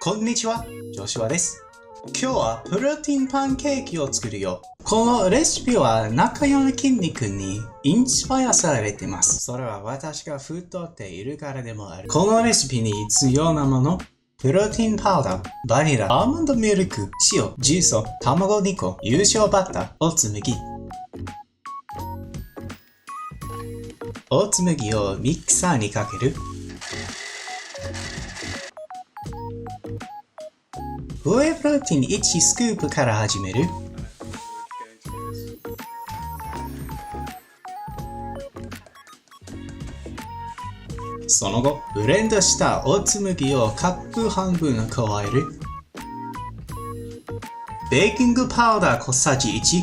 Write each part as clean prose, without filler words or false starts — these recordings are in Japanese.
こんにちは、ジョシュアです。今日はプロテインパンケーキを作るよ。このレシピは中山きんに君にインスパイアされています。それは私が太っているからでもある。このレシピに必要なもの、プロテインパウダー、バニラ、アーモンドミルク、塩、重曹、卵2個、優勝バター、オーツ麦。オーツ麦をミキサーにかける。ホエイプロテイン1スクープから始める。その後、ブレンドしたオーツ麦をカップ半分加える。ベーキングパウダー小さじ1。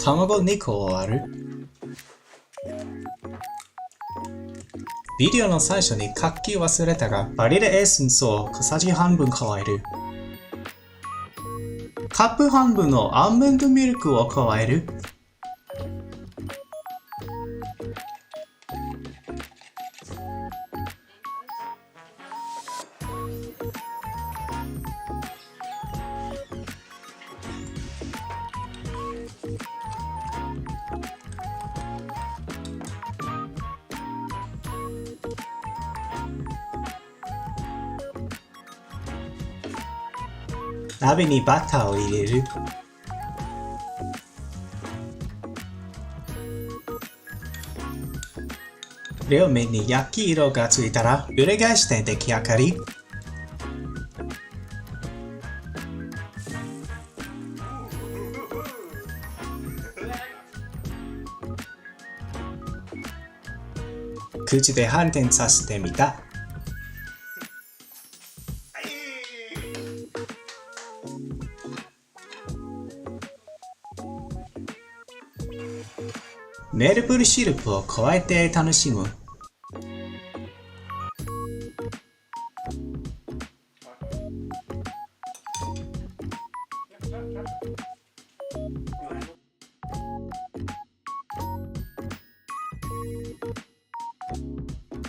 卵2個を割る。ビデオの最初に書き忘れたが、バニラエッセンスを小さじ半分加える。カップ半分のアーモンドミルクを加える。鍋にバターを入れる。両面に焼き色がついたら裏返して出来上がり。口で反転させてみた。メープルシロップを加えて楽しむ。